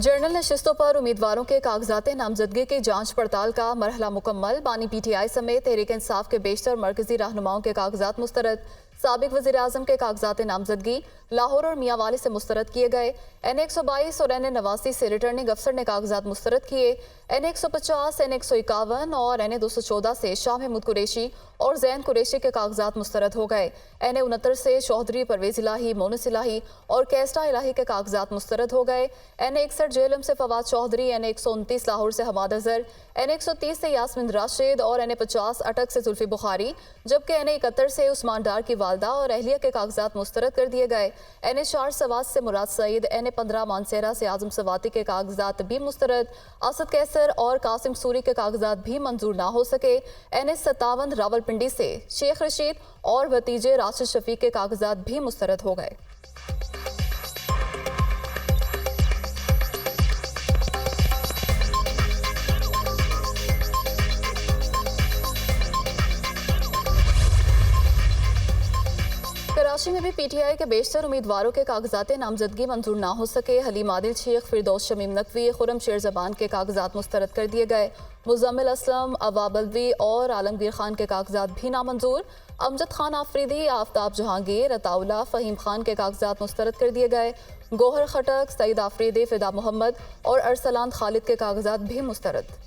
Journal नशिस्तों पर उम्मीदवारों के कागजात नामजदगी की जांच पड़ताल का मरहला मुकम्मल। बानी PTI समेत तहरीक इंसाफ के बेशतर मरकजी रहनुमाओं के कागजात मुस्तरद। साबिक वज़ीर आज़म के कागजात नामजदगी लाहौर और मियांवाली से मुस्तरद किए गए। N122 और N89 से रिटर्निंग अफसर ने कागजात मुस्तरद किए। N150, N151 और N214 से शाह महमूद कुरैशी और जैन कुरैशी के कागजात मुस्तरद हो गए। N69 से चौधरी परवेज इलाही, मोनस इलाही और कैस्टा इलाही के कागजात मुस्तरद हो गए। N61 जेलम से फवाद चौधरी, N129 लाहौर से हमाद अजहर, N130 से यास्मिन राशिद और N50 अटक से जुल्फी बुखारी, जबकि N71 से उस्मान डार की वालदा और अहलिया के कागजात मुस्तरद कर दिए गए। N4 सवात से मुराद सईद, N15 मानसेरा से आजम सवाती के कागजात भी मुस्तरद। असद कैसर और कासिम सूरी के कागजात भी मंजूर ना हो सके। N57 रावलपिंडी से शेख रशीद और भतीजे राशिद शफीक के कागजात भी मुस्तरद हो गए। कराची में भी PTI के बेशतर उम्मीदवारों के कागजात नामजदगी मंजूर ना हो सके। हलीम आदिल शेख, फिरदौस शमीम नकवी, खुरम शेर जबान के कागजात मुस्तरद कर दिए गए। मुजम्मिल असलम, अवाबलवी और आलमगीर खान के कागजात भी नामंजूर। अमजद खान आफरीदी, आफ्ताब जहांगीर, अताउल्ला, फ़हीम खान के कागजात मुस्तरद कर दिए गए। गोहर खटक, सईद आफरीदी, फिदा मोहम्मद और अरसलान खालिद के कागजात भी मुस्तरद।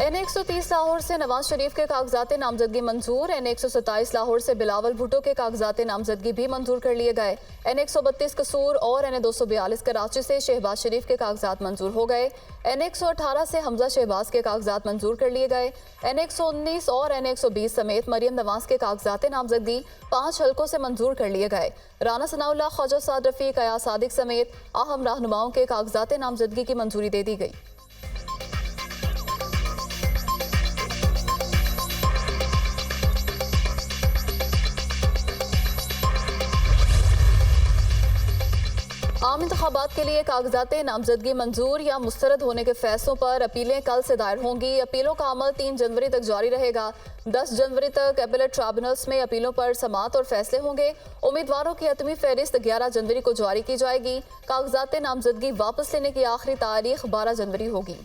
N130 लाहौर से नवाज शरीफ के कागजात नामजदगी मंजूर। N127 लाहौर से बिलावल भुट्टो के कागजात नामजदगी भी मंजूर कर लिए गए। N132 कसूर और N242 कराची से शहबाज शरीफ के कागजात मंजूर हो गए। N118 से हमजा शहबाज के कागजात मंजूर कर लिए गए। N119 और N120 समेत मरियम नवाज के कागजात नामजदगी 5 हल्कों से मंजूर कर लिए गए। राना सनाउल्लाह, ख्वाजा साद रफीक, अया सादिक समेत अहम रहनुमाओं के कागजात नामजदगी की मंजूरी दे दी गई। आम इंतखाबात के लिए कागजात नामजदगी मंजूर या मुस्तरद होने के फैसलों पर अपीलें कल से दायर होंगी। अपीलों का अमल 3 जनवरी तक जारी रहेगा। 10 जनवरी तक एपेलेट ट्राइब्यूनल्स में अपीलों पर समाअत और फैसले होंगे। उम्मीदवारों की हतमी फहरिस्त 11 जनवरी को जारी की जाएगी। कागजात नामजदगी वापस लेने की आखिरी तारीख 12 जनवरी होगी।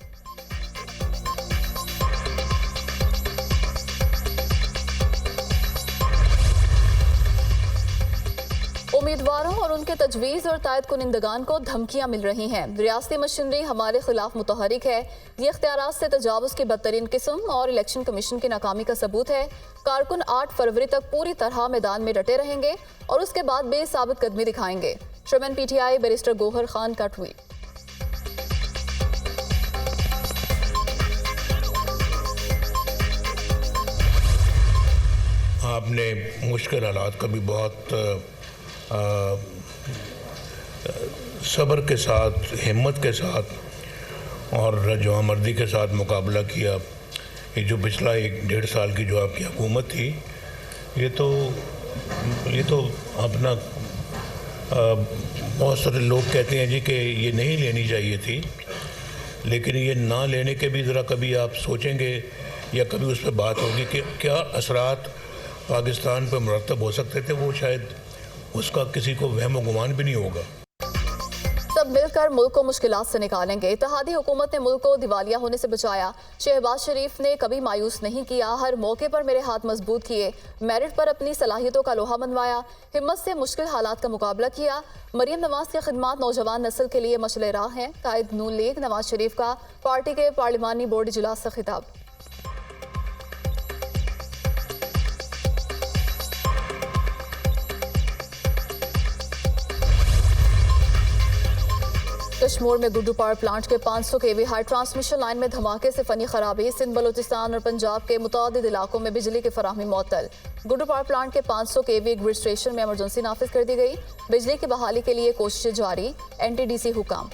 उम्मीदवारों और उनके तजवीज़ और तायद कुनिंदगान को धमकियां मिल रही हैं। रियासती मशीनरी हमारे खिलाफ मुतहरिक है। ये इख्तियारात से तजावुज़ की बदतरीन किस्म और इलेक्शन कमीशन की नाकामी का सबूत है। कारकुन 8 फरवरी तक पूरी तरह मैदान में डटे रहेंगे और उसके बाद बेसाबित कदमी दिखाएंगे। Chairman PTI barrister Gohar Khan का ट्वीट। आपने मुश्किल हालात का भी बहुत सब्र के साथ, हिम्मत के साथ और रजवामर्दी के साथ मुकाबला किया। ये जो पिछला 1-1.5 साल की जो आपकी हुकूमत थी, ये तो अपना बहुत सारे लोग कहते हैं जी कि ये नहीं लेनी चाहिए थी, लेकिन ये ना लेने के भी ज़रा कभी आप सोचेंगे या कभी उस पर बात होगी कि क्या असरात पाकिस्तान पर मुरतब हो सकते थे, वो शायद उसका किसी को वहम गुमान भी नहीं होगा। सब मिलकर मुल्क को मुश्किलात से निकालेंगे। इत्तेहादी हुकूमत ने मुल्क को दिवालिया होने से बचाया। शहबाज शरीफ ने कभी मायूस नहीं किया, हर मौके पर मेरे हाथ मजबूत किए। मेरिट पर अपनी सलाहियतों का लोहा मनवाया, हिम्मत से मुश्किल हालात का मुकाबला किया। मरियम नवाज की खिदमात नौजवान नस्ल के लिए मशअल राह हैं। कायद नून लीग नवाज शरीफ का पार्टी के पार्लिमानी बोर्ड इजलास से खिताब। कश्मीर में गुड्डू पावर प्लांट के 500 kV हाई ट्रांसमिशन लाइन में धमाके से फनी खराबी। सिंध, बलोचिस्तान और पंजाब के मुतअद्दिद इलाकों में बिजली की फराहमी मुअत्तल। गुड्डू पावर प्लांट के 500 kV ग्रिड स्टेशन में इमरजेंसी नाफिज कर दी गई। बिजली की बहाली के लिए कोशिशें जारी। NTDC हुकाम।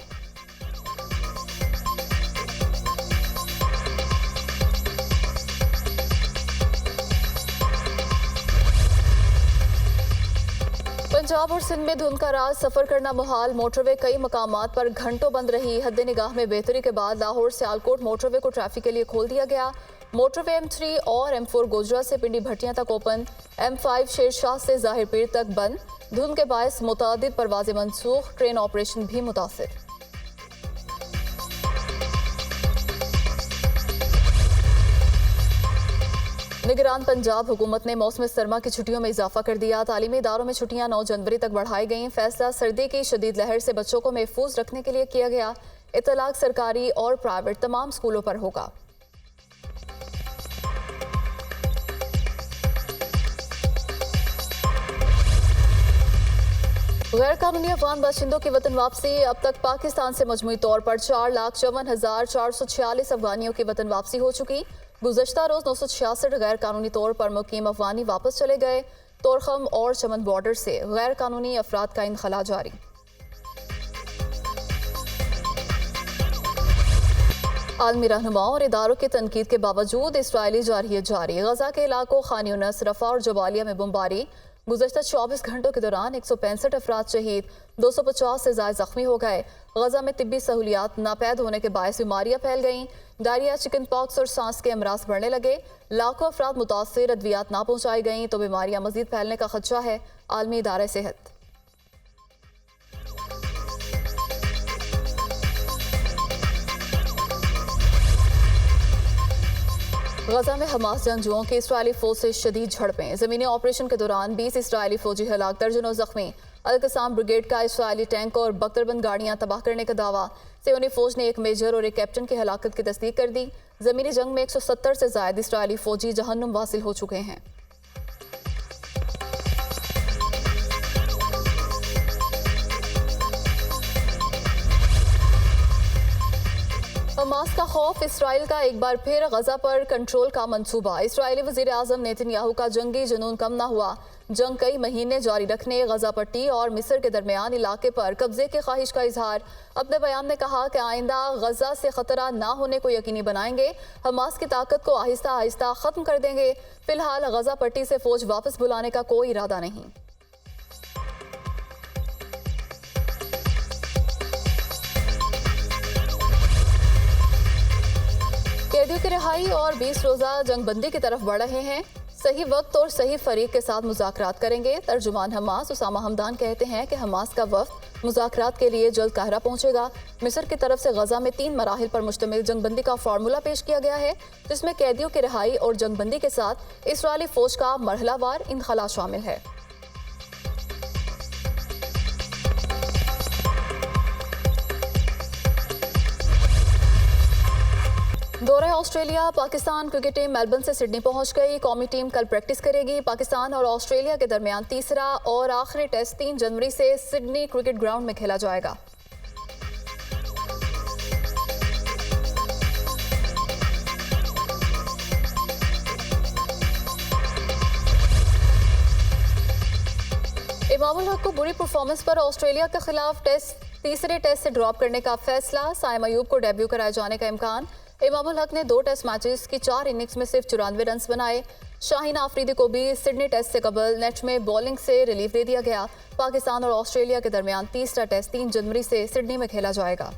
पंजाब और सिंध में धुंध का राज, सफर करना मुहाल। मोटरवे कई मकामात पर घंटों बंद रही। हद निगाह में बेहतरी के बाद लाहौर सियालकोट मोटरवे को ट्रैफिक के लिए खोल दिया गया। मोटरवे M3 और M4 गोजरा से पिंडी भट्टियां तक ओपन, M5 शेरशाह से जाहिर पीर तक बंद। धुंध के बायस मुतादिद परवाजें मनसूख, ट्रेन ऑपरेशन भी मुतासिर। निगरान पंजाब हुकूमत ने मौसम सरमा की छुट्टियों में इजाफा कर दिया। तालीमी इदारों में छुट्टियां 9 जनवरी तक बढ़ाई गईं। फैसला सर्दी की शदीद लहर से बच्चों को महफूज रखने के लिए किया गया। इतलाक सरकारी और प्राइवेट तमाम स्कूलों पर होगा। गैर कानूनी अफगान बाशिंदों की वतन वापसी। अब तक पाकिस्तान से मजमूई तौर पर 4,54,446 अफगानियों की वतन वापसी हो चुकी। गुज़श्ता रोज 966 गैर कानूनी तौर पर मुकीम अफगानी वापस चले गए। तोरखम और चमन बॉर्डर से गैर कानूनी अफराद का इनखला जारी। आलमी रहनुमाओं और इदारों की तनकीद के बावजूद इसराइली जारहियत जारी। गजा के इलाकों खान यूनिस, रफा और जबालिया में बमबारी। गुज़श्ता 24 घंटों के दौरान 165 अफराद शहीद, 250 से ज़ायद जख्मी हो गए। गजा में तिब्बी सहूलियात नापैद होने के बायस बीमारियां फैल गईं। डायरिया, चिकन पॉक्स और सांस के अमराज बढ़ने लगे। लाखों अफराद मुतासिर, अद्वियात ना पहुंचाई गईं तो बीमारियां मजीद फैलने का खदशा है। आलमी इदारे सेहत। गजा में हमास जंगजुओं की इसराइली फौज से शदीद झड़पें। ज़मीनी ऑपरेशन के दौरान 20 इसराइली फौजी हलाक, दर्जनों जख्मी। अल-कसाम ब्रिगेड का इसराइली टैंक और बख्तरबंद गाड़ियां तबाह करने का दावा। सियोनी फौज ने एक मेजर और एक कैप्टन की हलाकत की तस्दीक कर दी। ज़मीनी जंग में 170 से ज़ायद इसराइली फौजी जहन्नुम वासिल हो चुके हैं। हमास का खौफ, इसराइल का एक बार फिर गजा पर कंट्रोल का मंसूबा। इसराइली वज़ीर आज़म नेतन्याहू का जंगी जुनून कम ना हुआ। जंग कई महीने जारी रखने, गजा पट्टी और मिस्र के दरमियान इलाके पर कब्जे की ख्वाहिश का इजहार। अपने बयान में कहा कि आइंदा गजा से खतरा ना होने को यकीनी बनाएंगे। हमास की ताकत को आहिस्ता आहिस्ता खत्म कर देंगे। फिलहाल गजा पट्टी से फौज वापस बुलाने का कोई इरादा नहीं। कैदियों की रिहाई और 20 रोजा जंगबंदी की तरफ बढ़ रहे हैं। सही वक्त और सही फरीक के साथ मुज़ाकरात करेंगे। तर्जुमान हमास उसामा हमदान कहते हैं कि हमास का वफ्द मुज़ाकरात के लिए जल्द काहिरा पहुंचेगा। मिस्र की तरफ से गजा में 3 मराहिल पर मुश्तमिल जंगबंदी का फार्मूला पेश किया गया है, जिसमें कैदियों की रिहाई और जंगबंदी के साथ इसराइली फौज का मरहलावार इनखला शामिल है। दौरे Australia. Pakistan cricket team Melbourne से सिडनी पहुंच गई। कौमी टीम कल प्रैक्टिस करेगी। पाकिस्तान और ऑस्ट्रेलिया के दरमियान तीसरा और आखिरी टेस्ट 3 जनवरी से सिडनी क्रिकेट ग्राउंड में खेला जाएगा। इमामुल हक को बुरी परफॉर्मेंस पर ऑस्ट्रेलिया के खिलाफ तीसरे टेस्ट से ड्रॉप करने का फैसला। साइम अयूब को डेब्यू कराए जाने का इम्कान। इमामुल हक ने 2 टेस्ट मैचेस की 4 इनिंग्स में सिर्फ 94 रन बनाए। शाहीन आफरीदी को भी सिडनी टेस्ट से कबल नेट में बॉलिंग से रिलीफ दे दिया गया। पाकिस्तान और ऑस्ट्रेलिया के दरमियान तीसरा टेस्ट 3 जनवरी से सिडनी में खेला जाएगा।